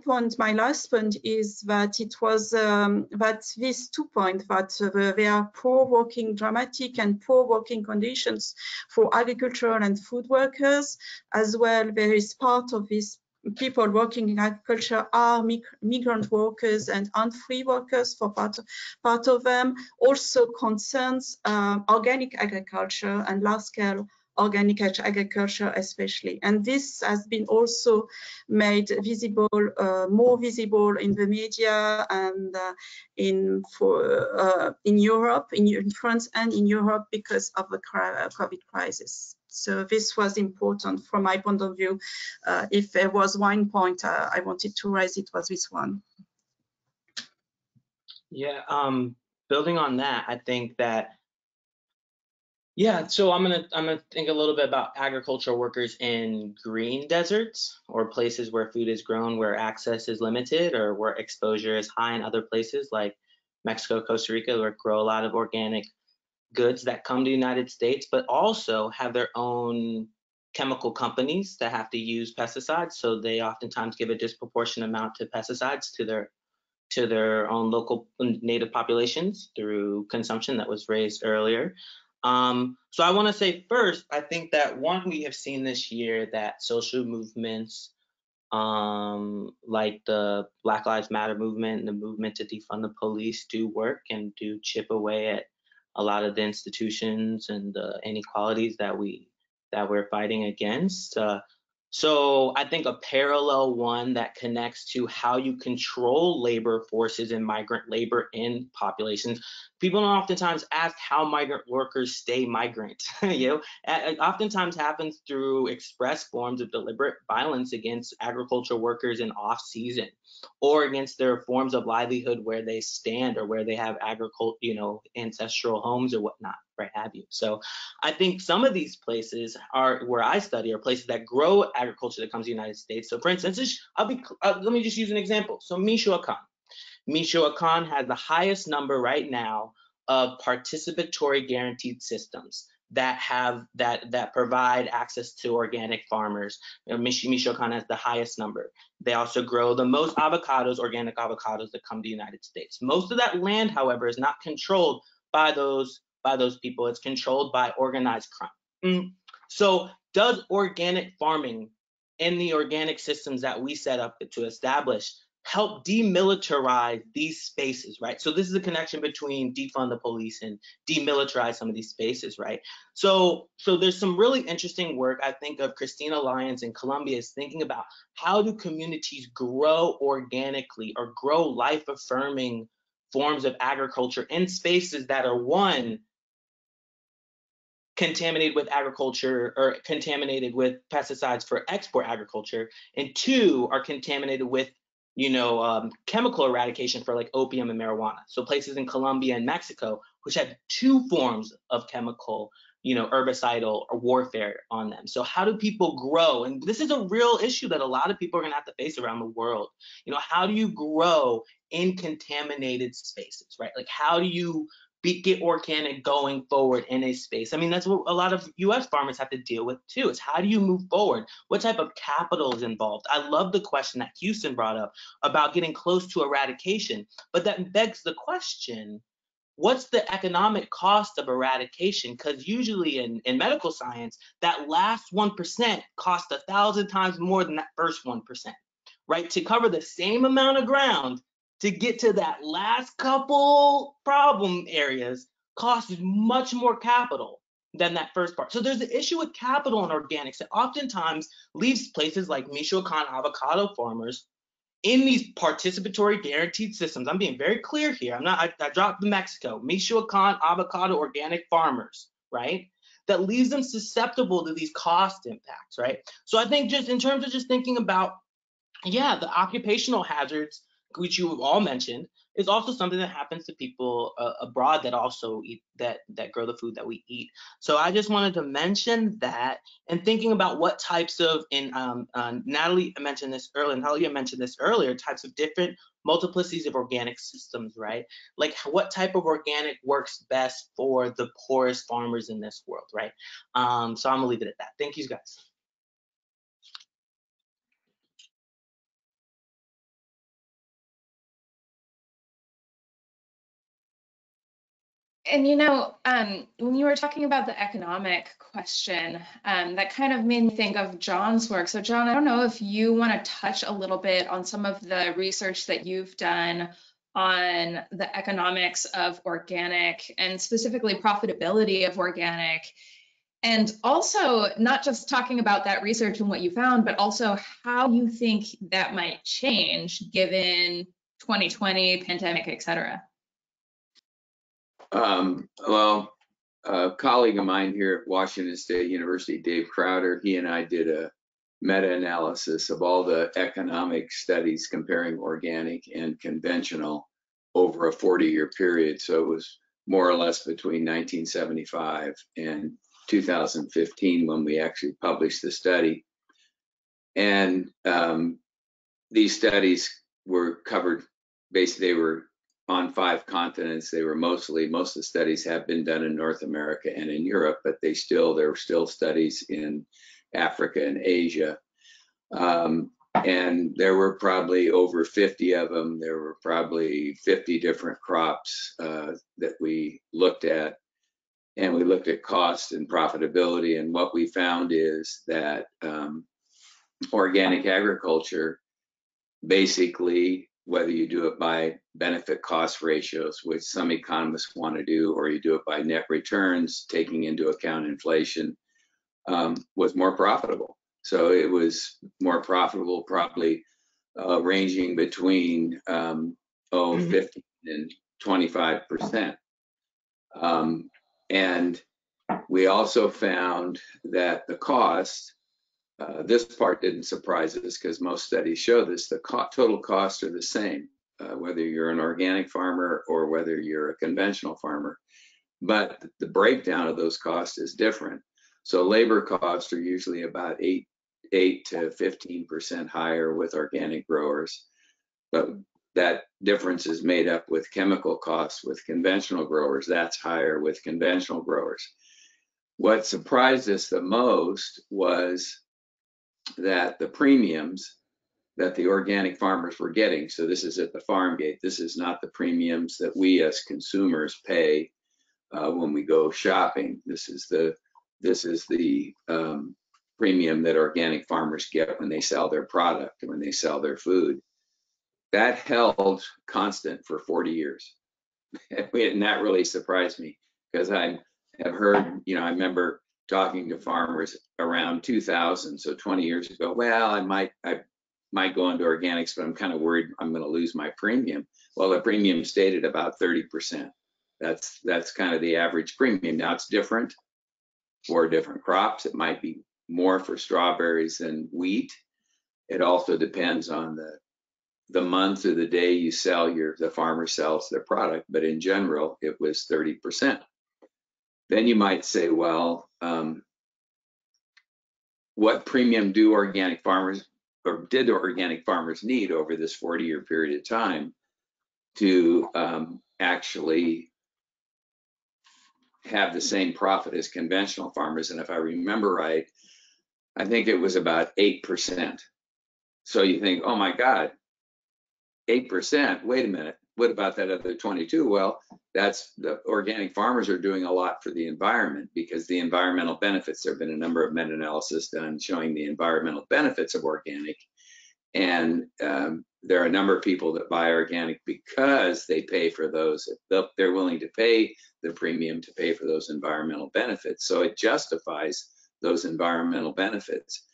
last point is that it was that these 2 points, that there are dramatic and poor working conditions for agricultural and food workers, as well. There is part of this people working in agriculture are migrant workers and unfree workers for part of them. Also concerns organic agriculture and large-scale organic agriculture especially. And this has been also made visible, more visible in the media and in Europe, in France and in Europe because of the COVID crisis. So this was important from my point of view. If there was one point I wanted to raise, it was this one. Yeah, building on that, I think that, yeah, so I'm gonna think a little bit about agricultural workers in green deserts, or places where food is grown, where access is limited, or where exposure is high in other places like Mexico, Costa Rica, where grow a lot of organic goods that come to the United States, but also have their own chemical companies that have to use pesticides. So they oftentimes give a disproportionate amount to pesticides to their own local native populations through consumption that was raised earlier. So I want to say first, I think that one, we have seen this year that social movements like the Black Lives Matter movement and the movement to defund the police do work and do chip away at a lot of the institutions and the inequalities that we're fighting against. So I think a parallel one that connects to how you control labor forces and migrant labor in populations. People don't oftentimes ask how migrant workers stay migrant. It oftentimes happens through express forms of deliberate violence against agricultural workers in off-season, or against their forms of livelihood where they stand or where they have ancestral homes or whatnot, right, have you. So I think some of these places are where I study are places that grow agriculture that comes to the United States. So for instance, let me just use an example. So Michoacan has the highest number right now of participatory guaranteed systems that provide access to organic farmers. Michoacan has the highest number. They also grow the most avocados, organic avocados, that come to the United States. Most of that land, however, is not controlled by those people. It's controlled by organized crime. So does organic farming and the organic systems that we set up to establish help demilitarize these spaces, right? So this is a connection between defund the police and demilitarize some of these spaces, right? So there's some really interesting work, I think, of Christina Lyons in Colombia is thinking about how do communities grow organically or grow life-affirming forms of agriculture in spaces that are, one, contaminated with agriculture or contaminated with pesticides for export agriculture, and two, are contaminated with chemical eradication for like opium and marijuana. So places in Colombia and Mexico, which have two forms of chemical, herbicidal or warfare on them. So how do people grow? And this is a real issue that a lot of people are gonna have to face around the world. How do you grow in contaminated spaces, right? Like how do you get organic going forward in a space? I mean, that's what a lot of US farmers have to deal with too, is how do you move forward? What type of capital is involved? I love the question that Houston brought up about getting close to eradication, but that begs the question, what's the economic cost of eradication? Because usually in medical science, that last 1% costs 1,000 times more than that first 1%, right? To cover the same amount of ground, to get to that last couple problem areas costs much more capital than that first part. So there's an issue with capital in organics that oftentimes leaves places like Michoacan avocado farmers in these participatory guaranteed systems. I'm being very clear here. I dropped the Mexico, Michoacan avocado organic farmers, right? That leaves them susceptible to these cost impacts, right? So I think just in terms of just thinking about, yeah, the occupational hazards, which you have all mentioned, is also something that happens to people abroad that also eat, that grow the food that we eat. So I just wanted to mention that, and thinking about what types of, Nathalie mentioned this earlier, and Talia mentioned this earlier, types of different multiplicities of organic systems, right? Like what type of organic works best for the poorest farmers in this world, right? So I'm gonna leave it at that. Thank you guys. And when you were talking about the economic question, that kind of made me think of John's work. So John, I don't know if you want to touch a little bit on some of the research that you've done on the economics of organic and specifically profitability of organic. And also not just talking about that research and what you found, but also how you think that might change given 2020 pandemic, et cetera. Well, a colleague of mine here at Washington State University, Dave Crowder, he and I did a meta-analysis of all the economic studies comparing organic and conventional over a 40-year period. So it was more or less between 1975 and 2015 when we actually published the study. And these studies were covered, basically they were on 5 continents. They were most of the studies have been done in North America and in Europe, but there were still studies in Africa and Asia. And there were probably over 50 of them. There were probably 50 different crops that we looked at. And we looked at cost and profitability. And what we found is that organic agriculture, basically, whether you do it by benefit cost ratios, which some economists want to do, or you do it by net returns, taking into account inflation, was more profitable. So it was more profitable, probably ranging between 50 and 25%. And we also found that the cost, this part didn't surprise us because most studies show this, the total costs are the same, whether you're an organic farmer or whether you're a conventional farmer. But the breakdown of those costs is different. So labor costs are usually about 8 to 15% higher with organic growers, but that difference is made up with chemical costs with conventional growers. That's higher with conventional growers. What surprised us the most was that the premiums that the organic farmers were getting, so this is at the farm gate, this is not the premiums that we as consumers pay when we go shopping. This is the premium that organic farmers get when they sell their product, when they sell their food. That held constant for 40 years. And that really surprised me because I have heard, I remember talking to farmers around 2000, so 20 years ago, well, I might go into organics, but I'm kind of worried I'm going to lose my premium. Well, the premium stayed at about 30%. That's kind of the average premium. Now it's different for different crops. It might be more for strawberries than wheat. It also depends on the month or the day you sell the farmer sells their product, but in general, it was 30%. Then you might say, well, what premium do organic farmers, or did organic farmers need over this 40-year period of time to actually have the same profit as conventional farmers? And if I remember right, I think it was about 8%. So you think, oh my God, 8%, wait a minute, what about that other 22? Well, that's the organic farmers are doing a lot for the environment because the environmental benefits, there have been a number of meta-analysis done showing the environmental benefits of organic. And there are a number of people that buy organic because they pay for those. They're willing to pay the premium to pay for those environmental benefits. So it justifies those environmental benefits.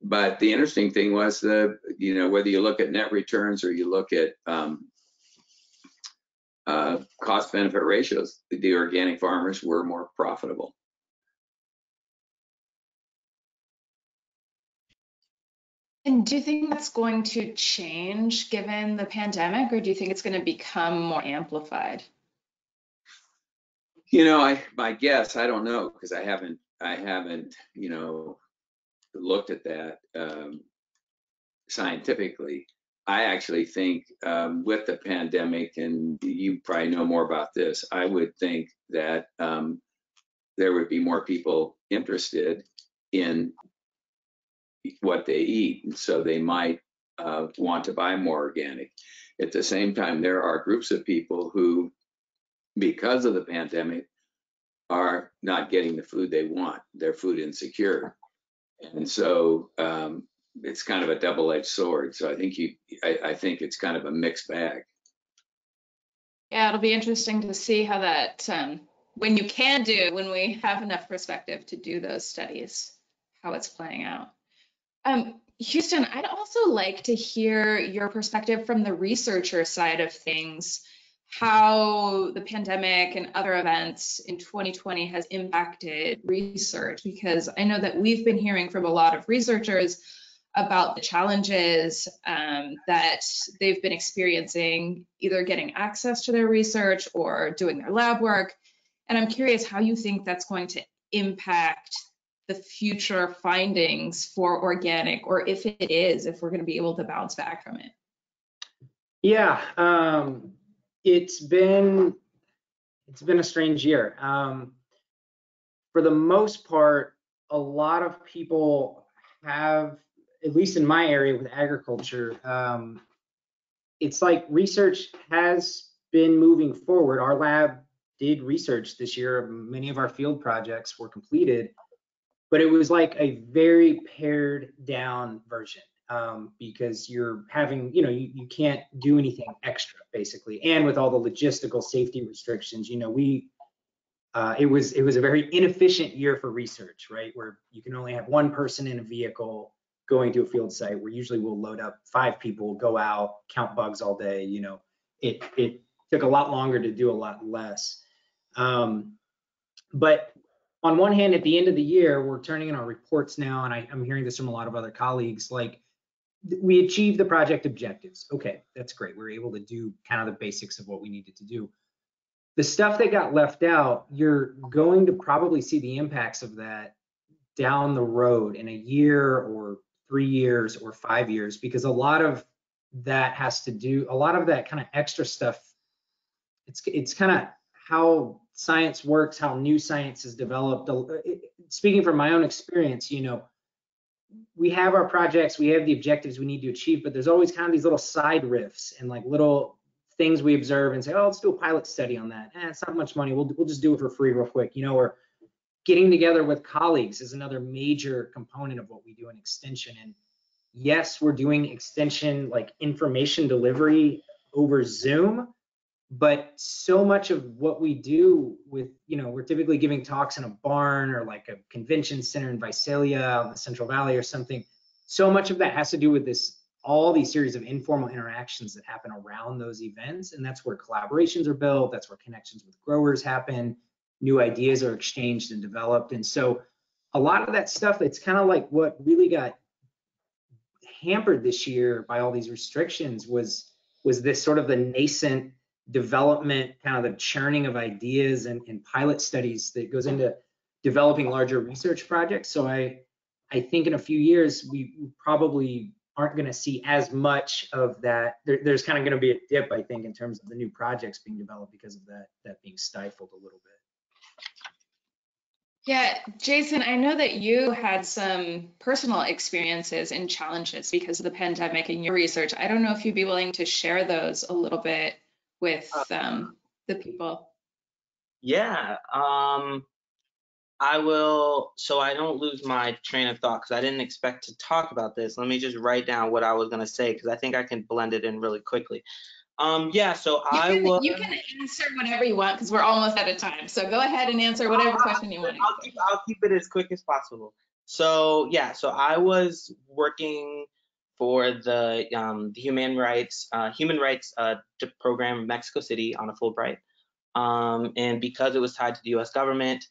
But the interesting thing was whether you look at net returns or you look at cost benefit ratios, the organic farmers were more profitable. And do you think that's going to change given the pandemic, or do you think it's going to become more amplified? My guess, I don't know, because I haven't, looked at that scientifically. I actually think with the pandemic, and you probably know more about this, I would think that there would be more people interested in what they eat, and so they might want to buy more organic. At the same time, there are groups of people who, because of the pandemic, are not getting the food they want. They're food insecure, and so it's kind of a double-edged sword. So I think it's kind of a mixed bag. Yeah, it'll be interesting to see how that when we have enough perspective to do those studies, how it's playing out. Houston, I'd also like to hear your perspective from the researcher side of things, how the pandemic and other events in 2020 has impacted research, because I know that we've been hearing from a lot of researchers about the challenges that they've been experiencing, either getting access to their research or doing their lab work. And I'm curious how you think that's going to impact the future findings for organic, or if we're going to be able to bounce back from it. Yeah, it's been a strange year. For the most part, a lot of people have, at least in my area with agriculture, it's like research has been moving forward. Our lab did research this year. Many of our field projects were completed, but it was like a very pared down version because you're having, you can't do anything extra basically. And with all the logistical safety restrictions, it was a very inefficient year for research, right? Where you can only have one person in a vehicle going to a field site, where usually we'll load up 5 people, go out, count bugs all day. It took a lot longer to do a lot less. But on one hand, at the end of the year, we're turning in our reports now, and I'm hearing this from a lot of other colleagues, like, we achieved the project objectives. Okay, that's great. We're able to do kind of the basics of what we needed to do. The stuff that got left out, you're going to probably see the impacts of that down the road in a year or 3 years or 5 years, because a lot of that kind of extra stuff, it's kind of how science works, how new science is developed. Speaking from my own experience, we have our projects, we have the objectives we need to achieve, but there's always kind of these little side riffs and like little things we observe and say, oh, let's do a pilot study on that. It's not much money. We'll just do it for free real quick. Or getting together with colleagues is another major component of what we do in extension. And yes, we're doing extension like information delivery over Zoom, but so much of what we do with, we're typically giving talks in a barn or like a convention center in Visalia out in the Central Valley or something. So much of that has to do with all these series of informal interactions that happen around those events. And that's where collaborations are built. That's where connections with growers happen. New ideas are exchanged and developed. And so a lot of that stuff, it's kind of like what really got hampered this year by all these restrictions was this sort of the nascent development, kind of the churning of ideas and pilot studies that goes into developing larger research projects. So I think in a few years, we probably aren't going to see as much of that. There's kind of going to be a dip, I think, in terms of the new projects being developed because of that being stifled a little bit. Yeah, Jayson, I know that you had some personal experiences and challenges because of the pandemic in your research. I don't know if you'd be willing to share those a little bit with the people. Yeah, I will, so I don't lose my train of thought because I didn't expect to talk about this. Let me just write down what I was gonna say because I think I can blend it in really quickly. Yeah, so I was. You can answer whatever you want because we're almost out of time. So go ahead and answer whatever question you want to answer. I'll keep it as quick as possible. So yeah, so I was working for the human rights program in Mexico City on a Fulbright, and because it was tied to the U.S. government,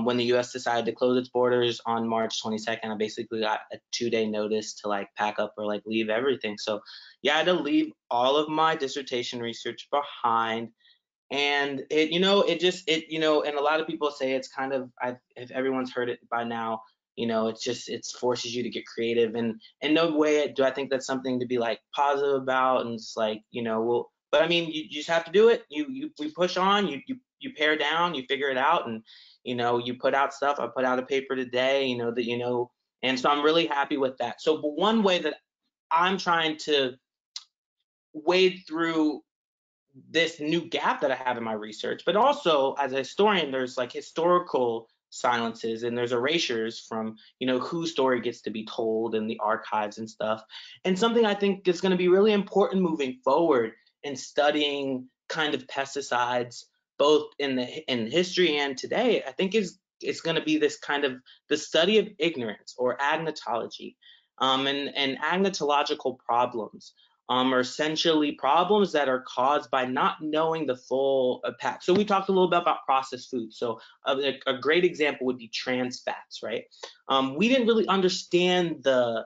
when the U.S. decided to close its borders on March 22nd, I basically got a 2-day notice to like pack up or like leave everything. So yeah, I had to leave all of my dissertation research behind. And it, and a lot of people say it's kind of, if everyone's heard it by now, it forces you to get creative. And in no way do I think that's something to be like positive about. And it's like, well, but I mean, you just have to do it. We push on, you pare down, you figure it out. And, you put out stuff. I put out a paper today, and so I'm really happy with that. So, but one way that I'm trying to wade through this new gap that I have in my research, but also as a historian, there's like historical silences and there's erasures from, whose story gets to be told in the archives and stuff. And something I think is going to be really important moving forward in studying kind of pesticides, both in history and today, I think it's going to be this kind of the study of ignorance or agnotology, and agnotological problems. Are essentially problems that are caused by not knowing the full impact. So we talked a little bit about processed food. So a great example would be trans fats, right? We didn't really understand the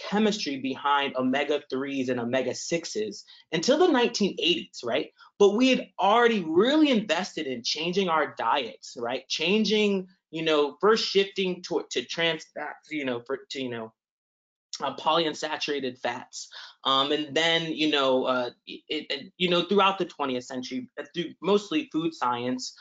chemistry behind omega-3s and omega-6s until the 1980s, right? But we had already really invested in changing our diets, right? Changing, first shifting to trans fats, polyunsaturated fats, and then throughout the 20th century, through mostly food science,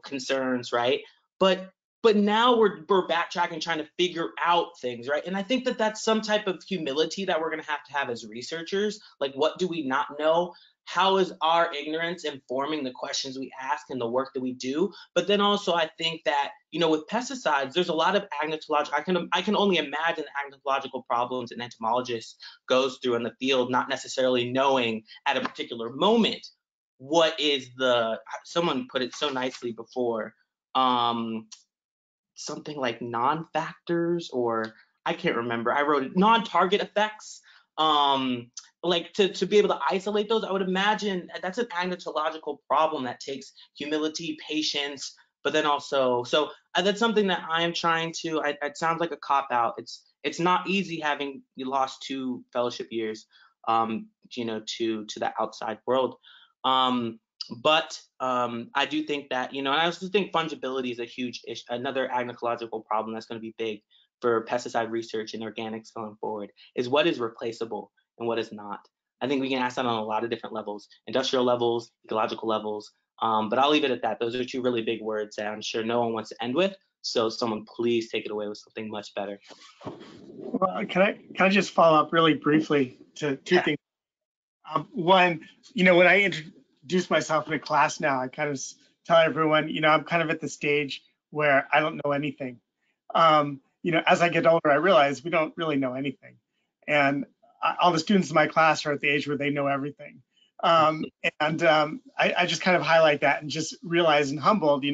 concerns, right? But now we're backtracking, trying to figure out things, right? And I think that that's some type of humility that we're going to have as researchers. Like, what do we not know? How is our ignorance informing the questions we ask and the work that we do? But then also, I think that, with pesticides, there's a lot of agnotological, I can only imagine the agnotological problems an entomologist goes through in the field, not necessarily knowing at a particular moment what is someone put it so nicely before, something like non-factors, or I can't remember, I wrote it, non-target effects. Like to be able to isolate those, I would imagine that's an agnotological problem that takes humility, patience, but then also, so that's something that I am trying to, it sounds like a cop-out. It's not easy having you lost 2 fellowship years, to the outside world. But I do think that, and I also think fungibility is a huge issue, another agnotological problem that's going to be big for pesticide research and organics going forward, is what is replaceable and what is not. I think we can ask that on a lot of different levels, industrial levels, ecological levels, but I'll leave it at that. Those are 2 really big words that I'm sure no one wants to end with. So someone please take it away with something much better. Well, can I just follow up really briefly to 2 things? One, when I introduce myself in a class now, I kind of tell everyone, I'm kind of at the stage where I don't know anything. As I get older, I realize we don't really know anything. And all the students in my class are at the age where they know everything. I just kind of highlight that and just realize and humbled,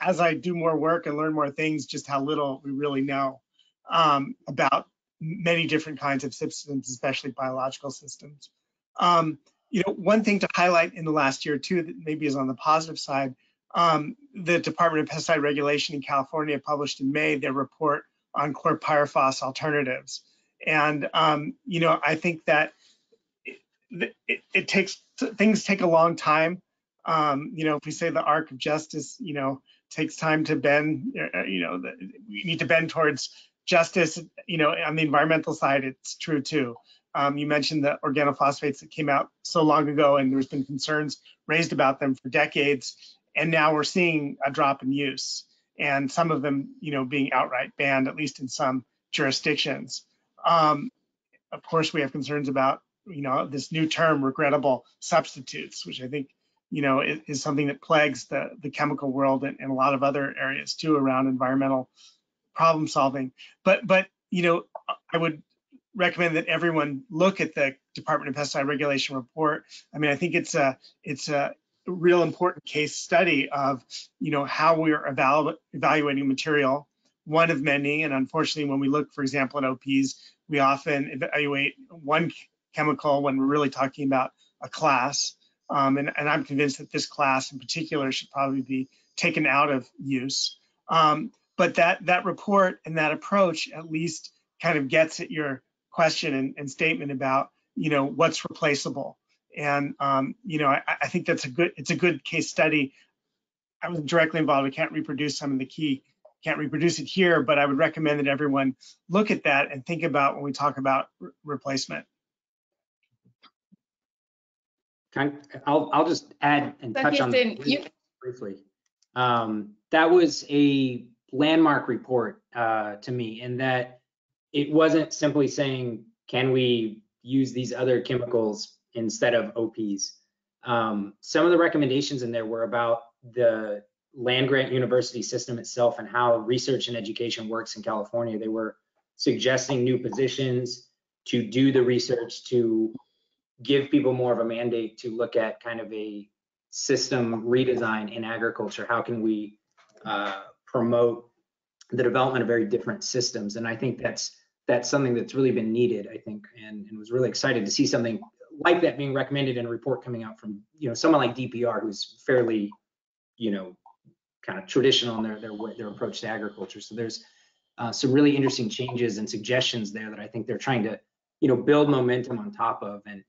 as I do more work and learn more things, just how little we really know about many different kinds of systems, especially biological systems. One thing to highlight in the last year too, that maybe is on the positive side, the Department of Pesticide Regulation in California published in May their report on chlorpyrifos alternatives. And, I think that things take a long time. If we say the arc of justice, takes time to bend, we need to bend towards justice, on the environmental side, it's true too. You mentioned the organophosphates that came out so long ago, and there's been concerns raised about them for decades. and now we're seeing a drop in use, and some of them, being outright banned, at least in some jurisdictions. Of course, we have concerns about, this new term, regrettable substitutes, which I think, is something that plagues the chemical world and a lot of other areas too around environmental problem solving. But I would recommend that everyone look at the Department of Pesticide Regulation report. I mean, I think it's a real important case study of, how we are evaluating material, one of many. And unfortunately, when we look, for example, at OPs, we often evaluate one chemical when we're really talking about a class. And I'm convinced that this class in particular should probably be taken out of use. But that report and that approach at least kind of gets at your question and statement about, what's replaceable. And, I think it's a good case study. I wasn't directly involved. I can't reproduce some of the key, can't reproduce it here, but I would recommend that everyone look at that and think about when we talk about replacement. I'll just add and touch on that briefly. That was a landmark report to me, in that it wasn't simply saying, can we use these other chemicals instead of OPs? Some of the recommendations in there were about the land-grant university system itself and how research and education works in California. They were suggesting new positions to do the research, to give people more of a mandate to look at kind of a system redesign in agriculture. How can we promote the development of very different systems? And I think that's something that's really been needed, I think, and was really excited to see something like that being recommended in a report coming out from, someone like DPR, who's fairly, kind of traditional in their approach to agriculture. So there's some really interesting changes and suggestions there that I think they're trying to, build momentum on top of, and,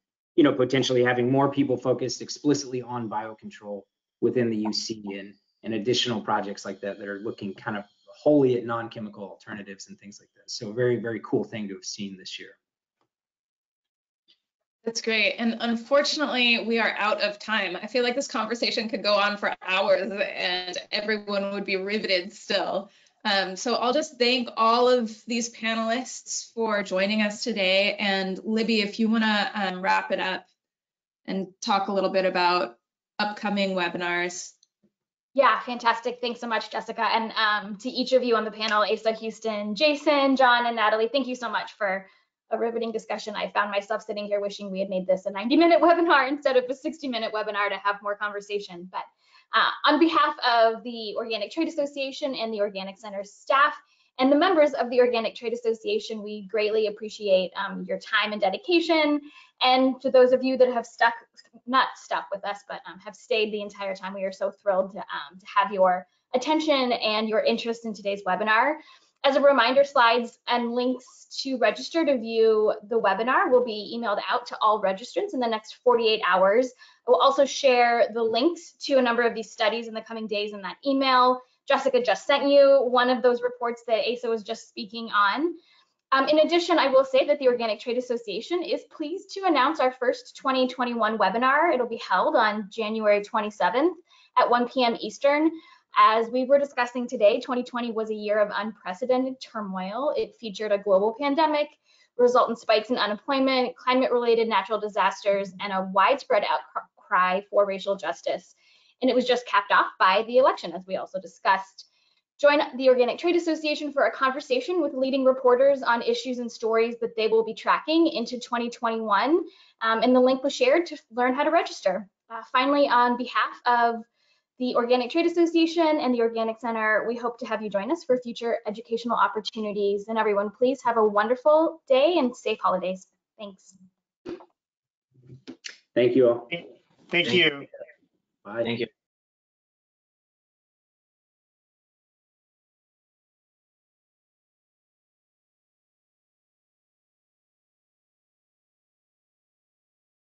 potentially having more people focused explicitly on biocontrol within the UC and additional projects like that are looking kind of wholly at non-chemical alternatives and things like that. So a very, very cool thing to have seen this year. That's great. And unfortunately, we are out of time. I feel like this conversation could go on for hours and everyone would be riveted still. So I'll just thank all of these panelists for joining us today. And Libby, if you want to wrap it up and talk a little bit about upcoming webinars. Yeah, fantastic. Thanks so much, Jessica. And to each of you on the panel, Asa, Houston, Jayson, John, and Nathalie, thank you so much for a riveting discussion. I found myself sitting here wishing we had made this a 90-minute webinar instead of a 60-minute webinar to have more conversation. But on behalf of the Organic Trade Association and the Organic Center's staff and the members of the Organic Trade Association, we greatly appreciate your time and dedication. And to those of you that have not stuck with us, but have stayed the entire time, we are so thrilled to have your attention and your interest in today's webinar. As a reminder, slides and links to register to view the webinar will be emailed out to all registrants in the next 48 hours. I will also share the links to a number of these studies in the coming days in that email. Jessica just sent you one of those reports that Asa was just speaking on. In addition, I will say that the Organic Trade Association is pleased to announce our first 2021 webinar. It'll be held on January 27th at 1 p.m. Eastern. As we were discussing today, 2020 was a year of unprecedented turmoil. It featured a global pandemic, resultant spikes in unemployment, climate-related natural disasters, and a widespread outcry for racial justice. And it was just capped off by the election, as we also discussed. Join the Organic Trade Association for a conversation with leading reporters on issues and stories that they will be tracking into 2021. And the link was shared to learn how to register. Finally, on behalf of the Organic Trade Association and the Organic Center, we hope to have you join us for future educational opportunities. And everyone, please have a wonderful day and safe holidays. Thanks. Thank you all. Thank you. Bye. Thank you.